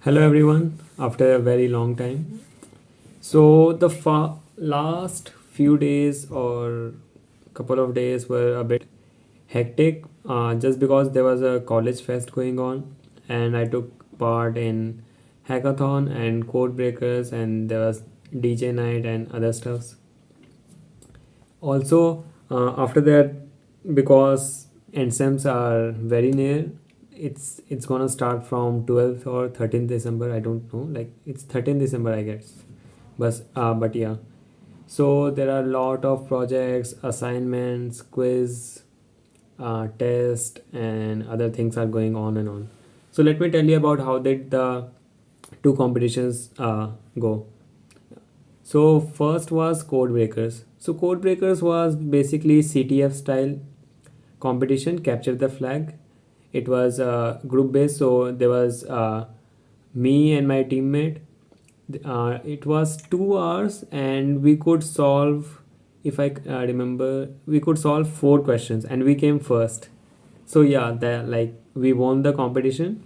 Hello everyone, after a very long time. So the last few days or couple of days were a bit hectic just because there was a college fest going on and I took part in hackathon and code breakers and there was DJ night and other stuffs. Also, after that, because exams are very near, it's gonna start from 12th or 13th December. I don't know. Like it's 13th December, I guess. But yeah. So there are a lot of projects, assignments, quiz, test, and other things are going on and on. So let me tell you about how did the two competitions go. So first was Code Breakers. So Code Breakers was basically CTF style competition, capture the flag. It was group based, so there was me and my teammate. It was 2 hours, and we could solve. If I remember, we could solve 4 questions, and we came first. So yeah, we won the competition,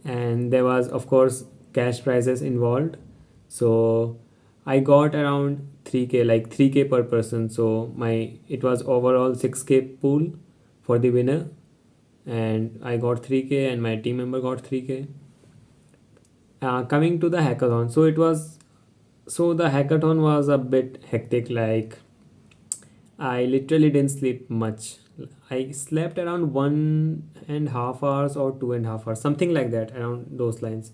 and there was of course cash prizes involved. So I got around 3k, like 3k per person. So my it was overall 6k pool for the winner, and I got 3k and my team member got 3k. Coming to the hackathon, so the hackathon was a bit hectic. Like I literally didn't sleep much. I slept around 1.5 hours or 2.5 hours, something like that, around those lines.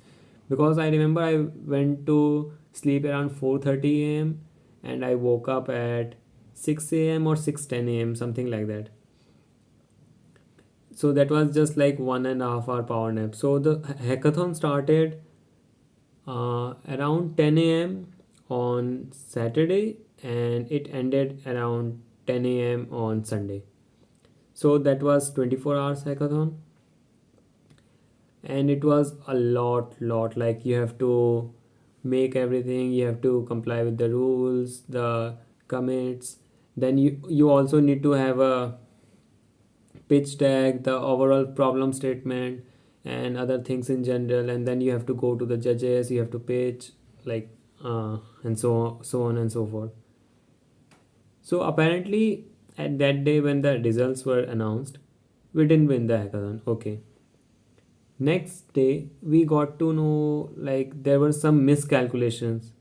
Because I remember I went to sleep around 4:30 a.m. and I woke up at 6 a.m. or 6:10 a.m., something like that. So that was just like 1.5 hour power nap. So the hackathon started around 10 a.m. on Saturday and it ended around 10 a.m. on Sunday. So that was 24 hours hackathon, and it was a lot. Like you have to make everything, you have to comply with the rules, the commits. Then you also need to have a pitch deck, the overall problem statement, and other things in general. And then you have to go to the judges, you have to pitch, like and so on and so forth. So apparently, at that day when the results were announced, we didn't win the hackathon. Okay. Next day, we got to know like there were some miscalculations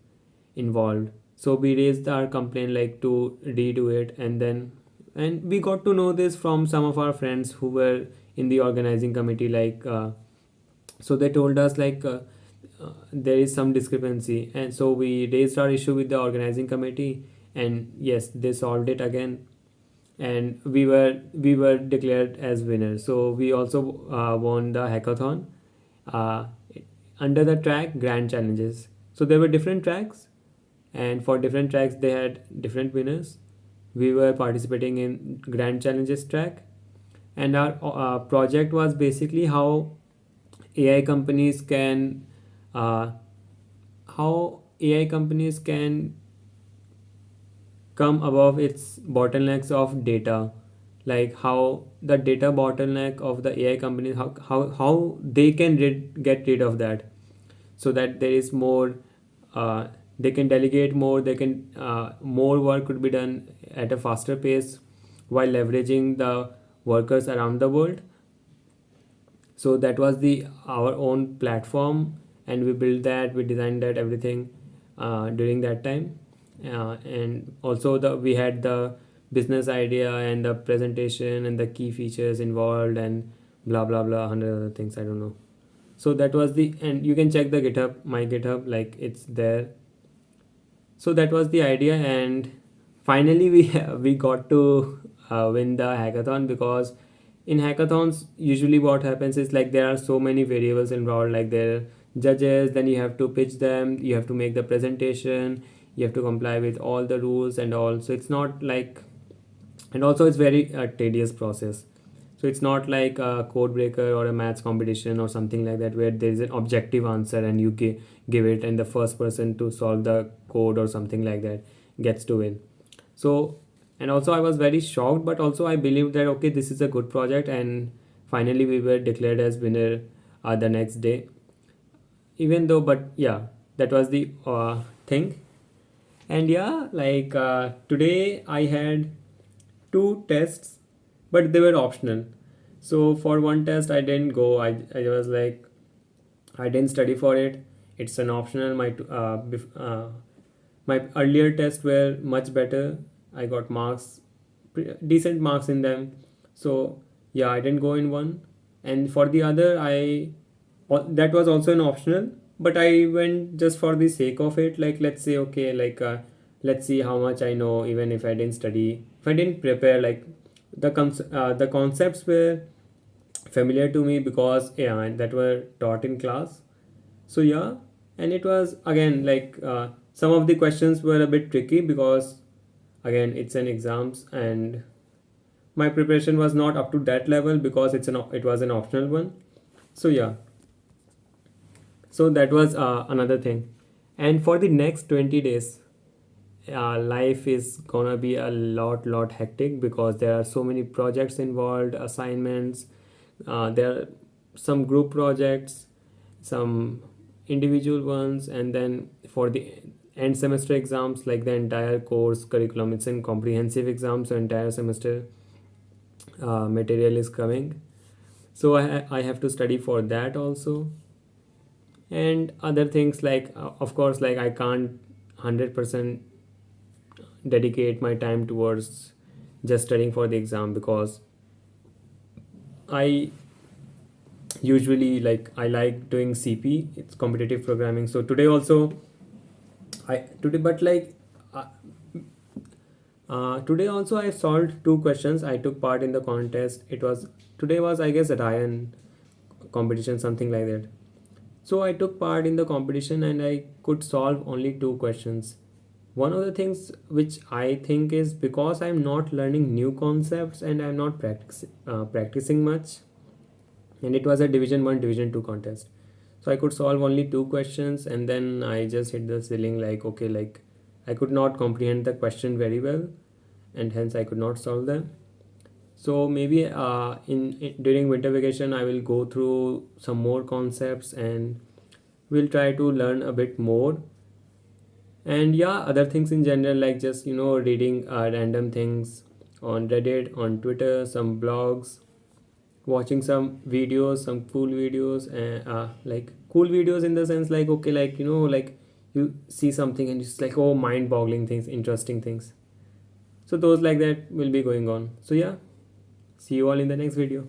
involved. So we raised our complaint like to redo it, and we got to know this from some of our friends who were in the organizing committee. So they told us there is some discrepancy, and so we raised our issue with the organizing committee, and yes, they solved it again, and we were declared as winners. So we also won the hackathon uh, under the track grand challenges. So there were different tracks, and for different tracks they had different winners. We were participating in grand challenges track, and our project was basically ai companies can uh, how ai companies can come above its bottlenecks of data, like how the data bottleneck of the ai companies, how they can get rid of that, so that there is more, they can delegate more, they can more work could be done at a faster pace while leveraging the workers around the world. So that was the our own platform, and we built that, we designed that everything during that time. And also we had the business idea and the presentation and the key features involved and blah blah blah, 100 other things, I don't know. So that was the, and you can check the github, my github, like it's there. So that was the idea, and finally we we got to win the hackathon. Because in hackathons usually what happens is like there are so many variables involved, like there are judges, then you have to pitch them, you have to make the presentation, you have to comply with all the rules and all. So it's not like, and also it's very tedious process. So it's not like a code breaker or a maths competition or something like that where there is an objective answer and you give it, and the first person to solve the code or something like that gets to win. So, and also I was very shocked, but also I believed that okay, this is a good project, and finally we were declared as winner the next day. even though, but yeah, that was the thing. And yeah, like today I had two tests, but they were optional. So for one test I didn't go. I was like, I didn't study for it. It's an optional. My earlier tests were much better. I got marks, decent marks in them. So yeah, I didn't go in one. And for the other, that was also an optional, but I went just for the sake of it. Like, let's say, okay, like let's see how much I know, even if I didn't study, if I didn't prepare. Like the concepts were familiar to me because yeah, that were taught in class. So yeah, and it was again like some of the questions were a bit tricky because again it's an exams, and my preparation was not up to that level because it was an optional one. So yeah, so that was another thing. And for the next 20 days, life is gonna be a lot hectic because there are so many projects involved, assignments. There are some group projects, some individual ones, and then for the end semester exams, like the entire course curriculum, it's a comprehensive exam, so entire semester material is coming. So I have to study for that also, and other things like of course, like I can't 100% dedicate my time towards just studying for the exam because I usually like I like doing CP, it's competitive programming. So today also today but like uh, today also I solved two questions. I took part in the contest. It was today was I guess a Ryan competition, something like that. So I took part in the competition and I could solve only two questions. One of the things which I think is because I'm not learning new concepts and I'm not practicing much, and it was a division 1 division 2 contest. So I could solve only two questions and then I just hit the ceiling, like okay, like I could not comprehend the question very well, and hence I could not solve them. So maybe in during winter vacation I will go through some more concepts and we'll try to learn a bit more. And yeah, other things in general, like just reading random things on Reddit, on Twitter, some blogs, watching some videos, some cool videos, and like cool videos in the sense like okay, like like you see something and it's like, oh, mind boggling things, interesting things. So those like that will be going on. So yeah, see you all in the next video.